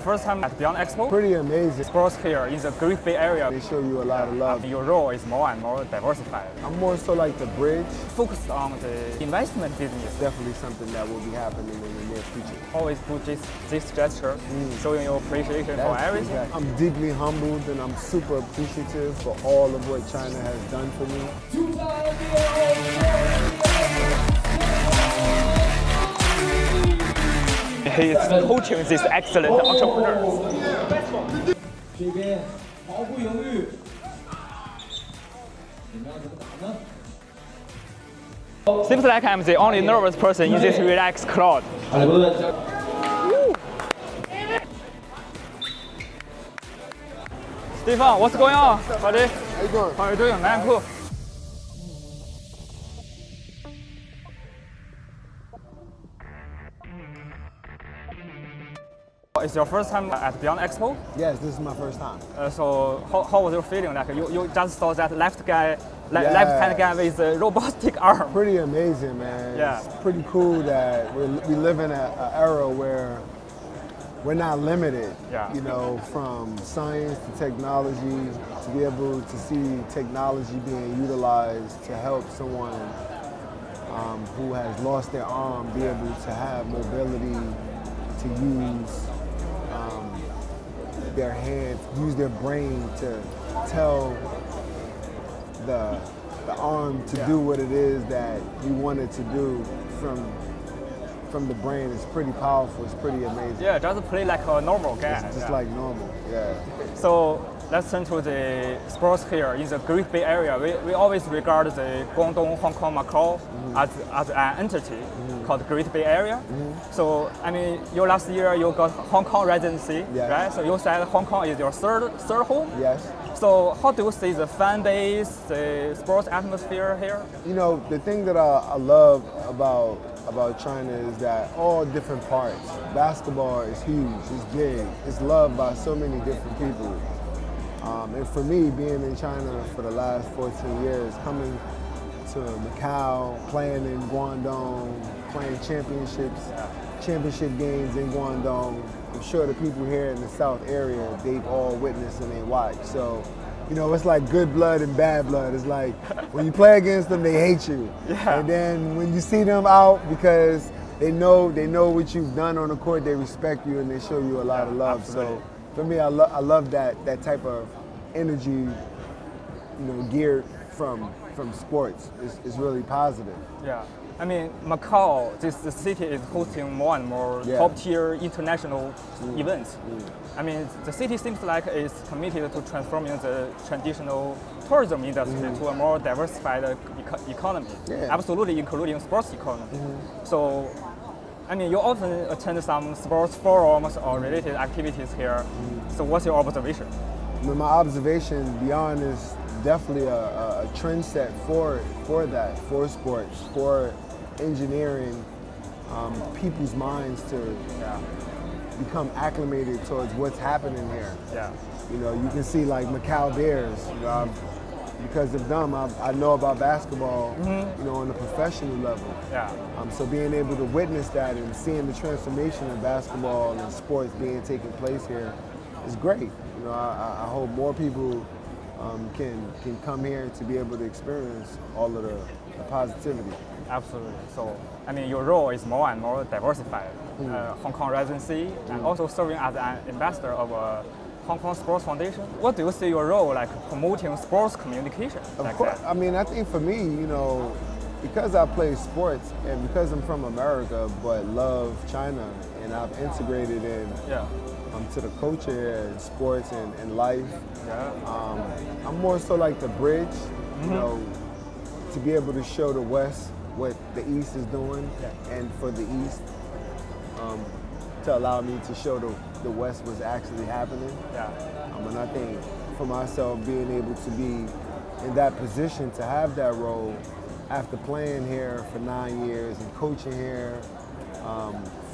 First time at Beyond Expo. Pretty amazing. Sports here in the Great Bay Area. They show you a lot of love. Your role is more and more diversified. I'm more so like the bridge. Focused on the investment business. Definitely something that will be happening in the near future. Always do this gesture, showing your appreciation for everything. Exactly. I'm deeply humbled and I'm super appreciative for all of what China has done for me. He is coaching these excellent entrepreneurs. 这边毫不犹豫，你们要怎么打呢？ Seems like I'm the only nervous person in this relaxed crowd. 好嘞，朋友们。 Stephon, what's going on, buddy? How you doing? How are you doing, man? Cool. It's your first time at Beyond Expo? Yes, this is my first time. So how was your feeling? Like you just saw that left-hand guy with a robotic arm. Pretty amazing, man. Yeah. It's pretty cool that we live in an era where we're not limited, you know, from science to technology, to be able to see technology being utilized to help someone who has lost their arm be able to have mobility, to use their hands, use their brain to tell the arm to do what it is that you want it to do from the brain. Is pretty powerful. It's pretty amazing. Yeah, just play like a normal guy. It's just like normal. Yeah. So let's turn to the sports here in the Great Bay Area. We always regard the Guangdong, Hong Kong, Macau as an entity called Great Bay Area. So I mean, you last year you got Hong Kong residency, right? So you said Hong Kong is your third home. Yes. So how do you see the fan base, the sports atmosphere here? You know, the thing that I love about China is that all different parts. Basketball is huge, it's big, it's loved by so many different people. And for me, being in China for the last 14 years, coming to Macau, playing in Guangdong, playing championship games in Guangdong, I'm sure the people here in the South area, they've all witnessed and they watch. So, you know, it's like good blood and bad blood. It's like when you play against them, they hate you. Yeah. And then when you see them out, because they know what you've done on the court, they respect you and they show you a lot of love. Absolutely. So for me, I love that type of energy, you know, geared from sports. It's really positive. Yeah. I mean, Macau, the city is hosting more and more top-tier international events. I mean, the city seems like it's committed to transforming the traditional tourism industry to a more diversified economy. Yeah. Absolutely, including sports economy. So, I mean, you often attend some sports forums or related activities here. So, what's your observation? My observation, beyond, is definitely a trend set for that, for sports, for engineering people's minds to become acclimated towards what's happening here. Yeah. You know, you can see like Macau Bears, you know, because of them, I know about basketball, you know, on a professional level. Yeah. So being able to witness that and seeing the transformation of basketball and sports being taking place here is great. You know, I hope more people can come here to be able to experience all of the positivity. Absolutely. So, I mean, your role is more and more diversified. Hong Kong residency and also serving as an ambassador of Hong Kong Sports Foundation. What do you see your role like promoting sports communication? Of like course. that? I mean, I think for me, you know, because I play sports and because I'm from America but love China and I've integrated in to the culture here in sports and life. I'm more so like the bridge, you know, to be able to show the West what the East is doing, and for the East to allow me to show the West what's actually happening. And I think for myself, being able to be in that position to have that role after playing here for 9 years and coaching here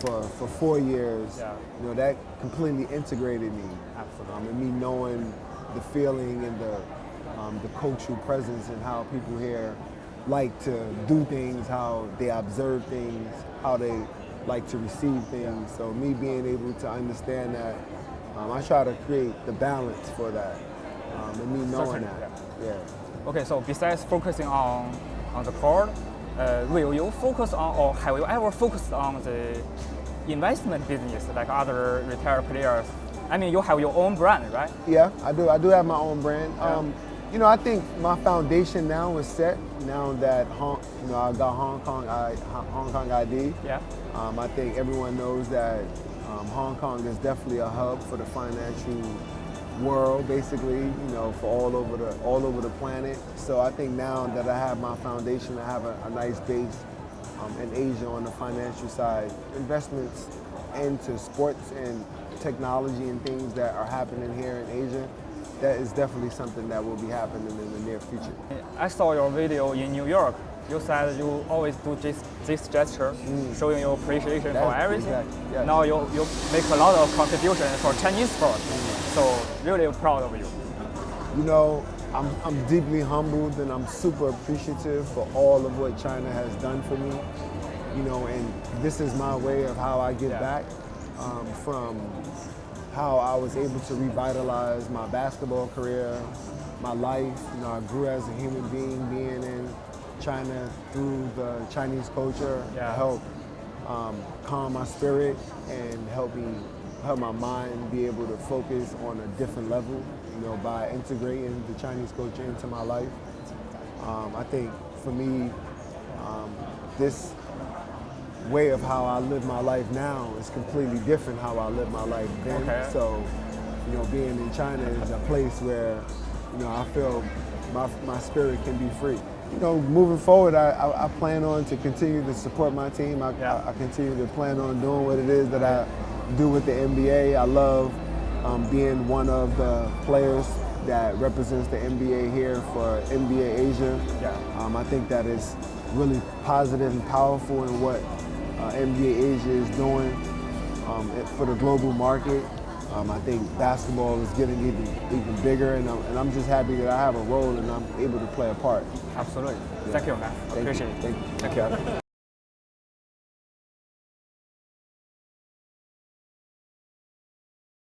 for 4 years, you know, that completely integrated me. Absolutely. And me knowing the feeling and the cultural presence and how people here like to do things, how they observe things, how they like to receive things. So me being able to understand that I try to create the balance for that, and me knowing Certainly, that. Yeah. Okay, so besides focusing on the court, will you focus on, or have you ever focused on the investment business like other retired players? I mean, you have your own brand, right? Yeah, I do. I do have my own brand. Yeah. You know, I think my foundation now is set. Now that I got Hong Kong ID. Yeah. I think everyone knows that Hong Kong is definitely a hub for the financial world, basically. You know, for all over the planet. So I think now that I have my foundation, I have a nice base in Asia on the financial side. Investments into sports and technology and things that are happening here in Asia, that is definitely something that will be happening in the near future. I saw your video in New York. You said you always do this gesture, showing your appreciation for everything. Exactly, yes. Now you make a lot of contribution for Chinese sport. So really proud of you. You know, I'm deeply humbled and I'm super appreciative for all of what China has done for me. You know, and this is my way of how I give back from how I was able to revitalize my basketball career, my life. You know, I grew as a human being being in China through the Chinese culture to help calm my spirit and help my mind be able to focus on a different level, you know, by integrating the Chinese culture into my life. I think for me, this way of how I live my life now is completely different how I lived my life then. Okay. So, you know, being in China is a place where, you know, I feel my spirit can be free. You know, moving forward, I plan on to continue to support my team. I continue to plan on doing what it is that I do with the NBA. I love being one of the players that represents the NBA here for NBA Asia. I think that is really positive and powerful in what NBA Asia is doing for the global market. I think basketball is getting even bigger, and I'm just happy that I have a role and I'm able to play a part. Absolutely. Yeah. Thank you, man. Thank Appreciate you. it. Thank you.